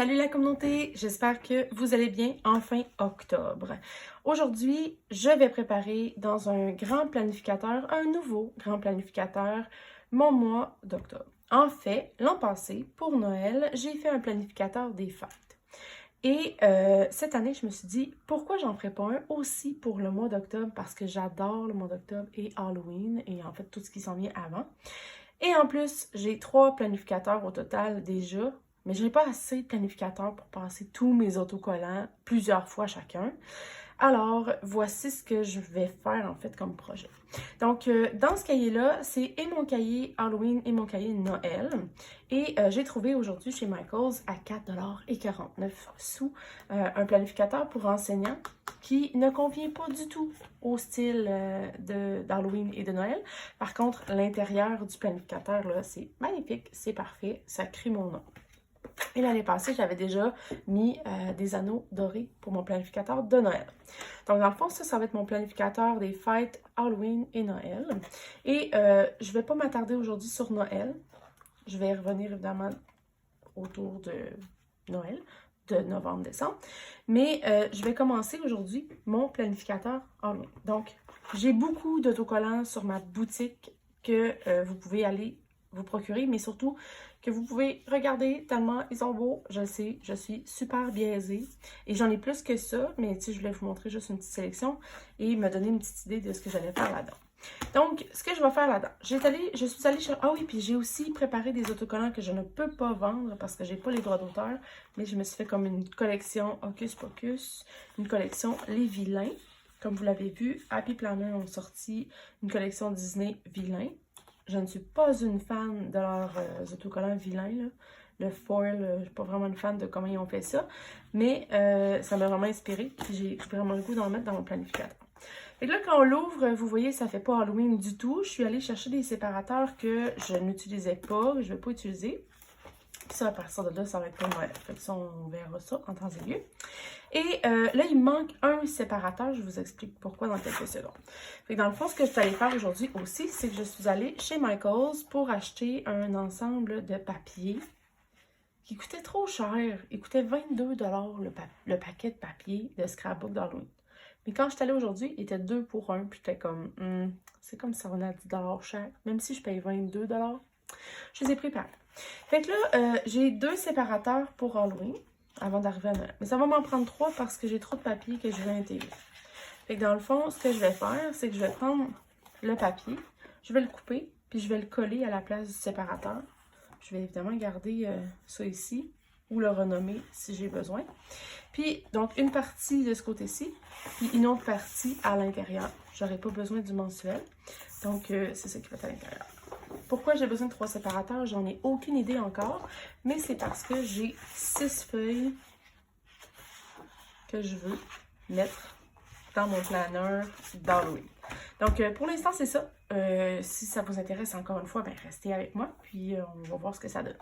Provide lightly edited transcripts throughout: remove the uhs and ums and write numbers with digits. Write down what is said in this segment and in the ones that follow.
Salut la communauté, j'espère que vous allez bien en fin octobre. Aujourd'hui, je vais préparer dans un grand planificateur, un nouveau grand planificateur, mon mois d'octobre. En fait, l'an passé, pour Noël, j'ai fait un planificateur des fêtes. Et cette année, je me suis dit, pourquoi j'en ferais pas un aussi pour le mois d'octobre? Parce que j'adore le mois d'octobre et Halloween et en fait tout ce qui s'en vient avant. Et en plus, j'ai 3 planificateurs au total déjà, mais je n'ai pas assez de planificateurs pour passer tous mes autocollants plusieurs fois chacun. Alors, voici ce que je vais faire en fait comme projet. Donc, dans ce cahier-là, c'est et mon cahier Halloween et mon cahier Noël. Et j'ai trouvé aujourd'hui chez Michaels à 4,49 $ un planificateur pour enseignants qui ne convient pas du tout au style d'Halloween et de Noël. Par contre, l'intérieur du planificateur, là, c'est magnifique, c'est parfait, ça crie mon nom. Et l'année passée, j'avais déjà mis des anneaux dorés pour mon planificateur de Noël. Donc, dans le fond, ça va être mon planificateur des fêtes Halloween et Noël. Et je ne vais pas m'attarder aujourd'hui sur Noël. Je vais y revenir évidemment autour de Noël, de novembre-décembre. Mais je vais commencer aujourd'hui mon planificateur Halloween. Donc, j'ai beaucoup d'autocollants sur ma boutique que vous pouvez aller vous procurer, mais surtout que vous pouvez regarder tellement ils sont beaux. Je sais, je suis super biaisée et j'en ai plus que ça, mais tu sais, je voulais vous montrer juste une petite sélection et me donner une petite idée de ce que j'allais faire là-dedans. Donc, ce que je vais faire là-dedans, je suis allée chercher... Ah oui, puis j'ai aussi préparé des autocollants que je ne peux pas vendre parce que j'ai pas les droits d'auteur, mais je me suis fait comme une collection Hocus Pocus, une collection Les Vilains. Comme vous l'avez vu, Happy Planner ont sorti une collection Disney Vilains. Je ne suis pas une fan de leurs autocollants vilains, là. Le foil, je ne suis pas vraiment une fan de comment ils ont fait ça, mais ça m'a vraiment inspirée, puis j'ai vraiment le goût d'en mettre dans mon planificateur. Et là, quand on l'ouvre, vous voyez, ça ne fait pas Halloween du tout. Je suis allée chercher des séparateurs que je n'utilisais pas, que je ne vais pas utiliser. Puis ça, à partir de là, ça va être comme Noël. Fait que ça, on verra ça en temps et lieu. Et là, il manque un séparateur. Je vous explique pourquoi dans quelques secondes. Fait que dans le fond, ce que je suis allée faire aujourd'hui aussi, c'est que je suis allée chez Michaels pour acheter un ensemble de papier qui coûtait trop cher. Il coûtait 22 $ le paquet de papier de scrapbook d'Halloween. Mais quand je suis allée aujourd'hui, il était 2 pour 1. Puis j'étais comme, c'est comme si ça venait à 10 $ chaque. Même si je paye 22 $, je les ai pris par. Fait que là, j'ai 2 séparateurs pour Halloween avant d'arriver à Noël. Mais ça va m'en prendre 3 parce que j'ai trop de papier que je vais intégrer. Fait que dans le fond, ce que je vais faire, c'est que je vais prendre le papier, je vais le couper, puis je vais le coller à la place du séparateur. Je vais évidemment garder ça ici ou le renommer si j'ai besoin. Puis, donc, une partie de ce côté-ci, puis une autre partie à l'intérieur. J'aurai pas besoin du mensuel. Donc, c'est ça qui va être à l'intérieur. Pourquoi j'ai besoin de 3 séparateurs? J'en ai aucune idée encore, mais c'est parce que j'ai 6 feuilles que je veux mettre dans mon planner d'Halloween. Donc, pour l'instant, c'est ça. Si ça vous intéresse encore une fois, ben, restez avec moi, puis on va voir ce que ça donne.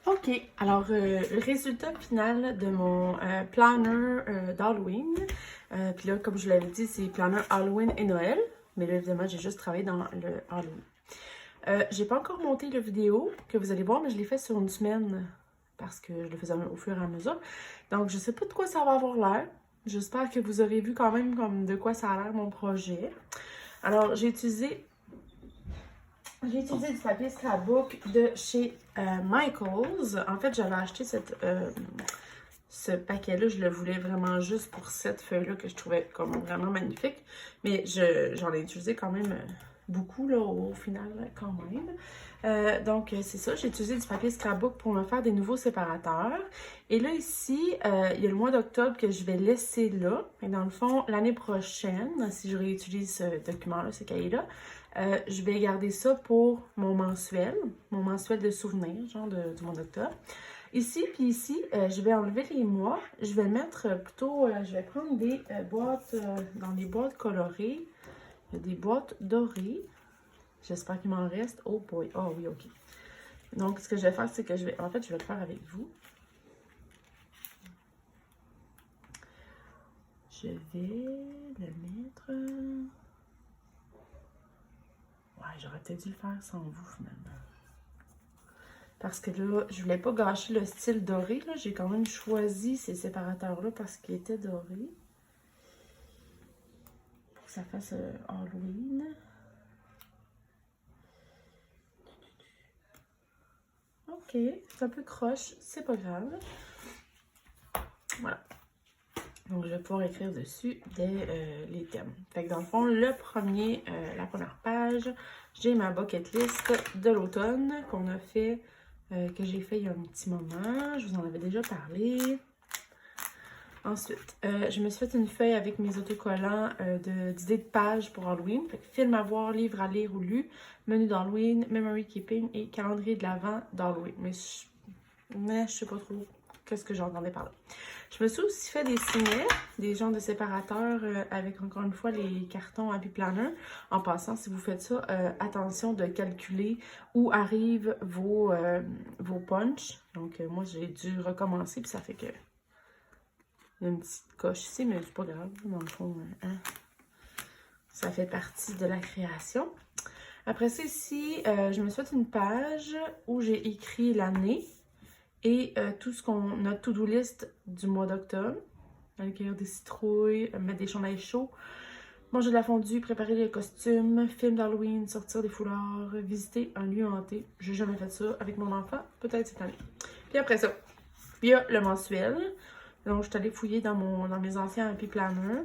Ok, alors le résultat final de mon planner d'Halloween. Puis là, comme je l'avais dit, c'est planner Halloween et Noël. Mais là, évidemment, j'ai juste travaillé dans le Halloween. J'ai pas encore monté la vidéo que vous allez voir, mais je l'ai fait sur une semaine parce que je le faisais au fur et à mesure. Donc, je sais pas de quoi ça va avoir l'air. J'espère que vous aurez vu quand même comme de quoi ça a l'air mon projet. Alors, j'ai utilisé du papier scrapbook de chez Michaels. En fait, j'avais acheté ce paquet-là. Je le voulais vraiment juste pour cette feuille-là que je trouvais comme vraiment magnifique. Mais j'en ai utilisé quand même beaucoup là, au final quand même. Donc, c'est ça. J'ai utilisé du papier scrapbook pour me faire des nouveaux séparateurs. Et là, ici, il y a le mois d'octobre que je vais laisser là. Et dans le fond, l'année prochaine, si je réutilise ce document-là, ce cahier-là, je vais garder ça pour mon mensuel de souvenirs, genre du mois d'octobre. Ici, puis ici, je vais enlever les mois. Je vais mettre plutôt, je vais prendre des boîtes, dans les boîtes colorées. Il y a des boîtes dorées. J'espère qu'il m'en reste. Oh boy, oh oui, ok. Donc, ce que je vais faire, c'est que je vais le faire avec vous. je vais le mettre... Ouais, j'aurais peut-être dû le faire sans vous, finalement. Parce que là, je voulais pas gâcher le style doré. J'ai quand même choisi ces séparateurs-là parce qu'ils étaient dorés. Pour que ça fasse Halloween. Ok, c'est un peu croche, c'est pas grave. Voilà. Donc, je vais pouvoir écrire dessus les thèmes. Fait que dans le fond, la première page, j'ai ma bucket list de l'automne qu'on a fait, que j'ai fait il y a un petit moment. Je vous en avais déjà parlé. Ensuite, je me suis fait une feuille avec mes autocollants d'idées de pages pour Halloween. Fait que film à voir, livre à lire ou lu, menu d'Halloween, memory keeping et calendrier de l'Avent d'Halloween. Mais je sais pas trop qu'est-ce que j'entendais par là. Je me suis aussi fait des signets, des genres de séparateurs avec encore une fois les cartons Happy Planner. En passant, si vous faites ça, attention de calculer où arrivent vos punchs. Donc moi j'ai dû recommencer puis ça fait que il y a une petite coche ici, mais c'est pas grave. Dans le fond, hein, ça fait partie de la création. Après ça ici, je me suis fait une page où j'ai écrit l'année. Et tout ce notre to-do list du mois d'octobre. Aller cueillir des citrouilles, mettre des chandails chauds, manger de la fondue, préparer les costumes, film d'Halloween, sortir des foulards, visiter un lieu hanté. J'ai jamais fait ça avec mon enfant, peut-être cette année. Puis après ça, il y a le mensuel. Donc, je suis allée fouiller dans mes anciens Happy Planner.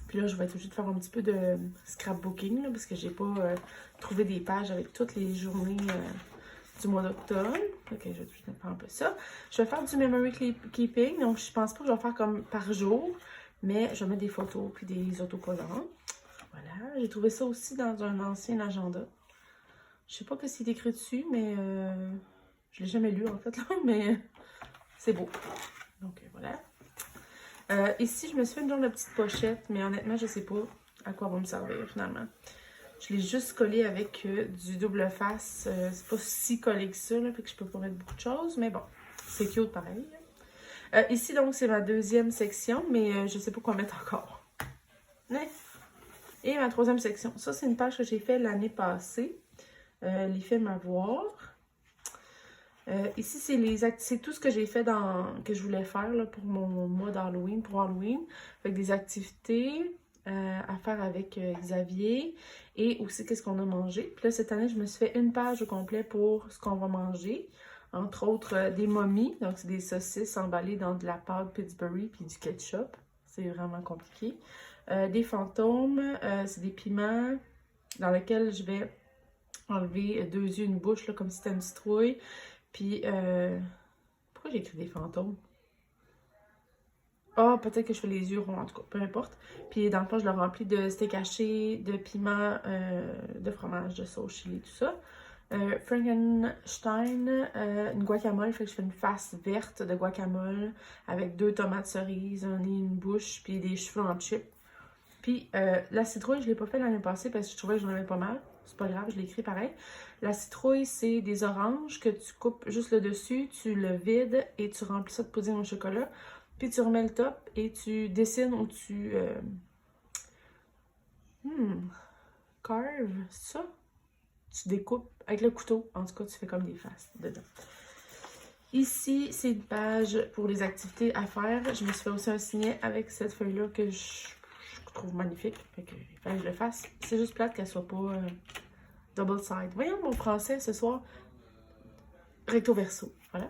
Puis là, je vais être obligée de faire un petit peu de scrapbooking, là, parce que j'ai pas trouvé des pages avec toutes les journées du mois d'octobre. Ok, je vais faire un peu ça. Je vais faire du memory keeping. Donc, je pense pas que je vais faire comme par jour, mais je vais mettre des photos puis des autocollants. Voilà. J'ai trouvé ça aussi dans un ancien agenda. Je sais pas ce qui est écrit dessus, mais je l'ai jamais lu en fait, là, mais c'est beau. Donc, voilà. Ici, je me suis fait une genre de petite pochette, mais honnêtement, je sais pas à quoi va me servir finalement. Je l'ai juste collé avec du double face. C'est pas si collé que ça, là, fait que je peux pas mettre beaucoup de choses, mais bon, c'est cute pareil. Ici, donc, c'est ma deuxième section, mais je sais pas quoi mettre encore. Et ma troisième section. Ça, c'est une page que j'ai fait l'année passée. Les films à voir. Ici, c'est tout ce que j'ai fait que je voulais faire là, pour mon mois d'Halloween, pour Halloween. Fait que des activités à faire avec Xavier et aussi qu'est-ce qu'on a mangé. Puis là, cette année, je me suis fait une page au complet pour ce qu'on va manger. Entre autres, des momies. Donc, c'est des saucisses emballées dans de la pâte Pillsbury puis du ketchup. C'est vraiment compliqué. Des fantômes, c'est des piments dans lesquels je vais enlever 2 yeux, une bouche, là, comme si c'était une citrouille. Puis, pourquoi j'ai écrit des fantômes? Ah, oh, peut-être que je fais les yeux ronds, en tout cas, peu importe. Puis, dans le fond, je le remplis de steak haché, de piment, de fromage, de sauce chili, tout ça. Frankenstein, une guacamole, fait que je fais une face verte de guacamole avec 2 tomates cerises, un nez, une bouche, puis des cheveux en chip. Puis, la citrouille, je l'ai pas fait l'année passée parce que je trouvais que j'en avais pas mal. C'est pas grave, je l'ai écrit pareil. La citrouille, c'est des oranges que tu coupes juste le dessus, tu le vides et tu remplis ça de pudding au chocolat. Puis tu remets le top et tu dessines ou tu carve, ça. Tu découpes avec le couteau. En tout cas, tu fais comme des faces dedans. Ici, c'est une page pour les activités à faire. Je me suis fait aussi un signet avec cette feuille-là que je trouve magnifique. Fait que il fallait que je le fasse. C'est juste plate qu'elle soit pas double side. Voyons mon français ce soir. Recto verso. Voilà.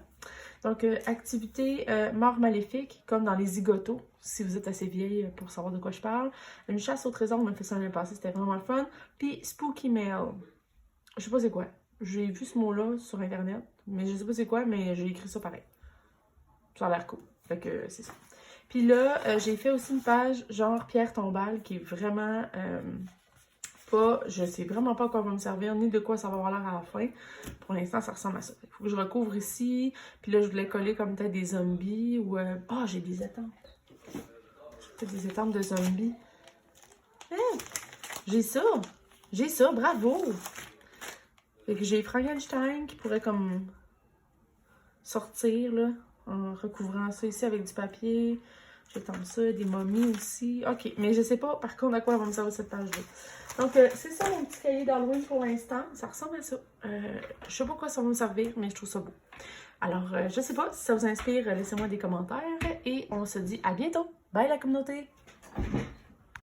Donc, activité mort maléfique, comme dans les zigotos, si vous êtes assez vieille pour savoir de quoi je parle. Une chasse au trésor, on a fait ça l'année passée, c'était vraiment le fun. Puis, spooky mail. Je sais pas c'est quoi. J'ai vu ce mot-là sur Internet, mais je sais pas c'est quoi, mais j'ai écrit ça pareil. Ça a l'air cool. Fait que c'est ça. Puis là, j'ai fait aussi une page genre Pierre Tombal, qui est vraiment je sais vraiment pas à quoi va me servir, ni de quoi ça va avoir l'air à la fin. Pour l'instant, ça ressemble à ça. Il faut que je recouvre ici. Puis là, je voulais coller comme peut-être des zombies ou... Ah, j'ai des étampes. J'ai peut-être des étampes de zombies. Hey, j'ai ça. J'ai ça, bravo. Fait que j'ai Frankenstein qui pourrait comme sortir, là, en recouvrant ça ici avec du papier. J'attends ça, des momies aussi. OK, mais je sais pas par contre à quoi va me servir cette page-là. Donc, c'est ça mon petit cahier d'Halloween pour l'instant. Ça ressemble à ça. Je sais pas quoi ça va me servir, mais je trouve ça beau. Alors, je sais pas si ça vous inspire, laissez-moi des commentaires et on se dit à bientôt. Bye la communauté!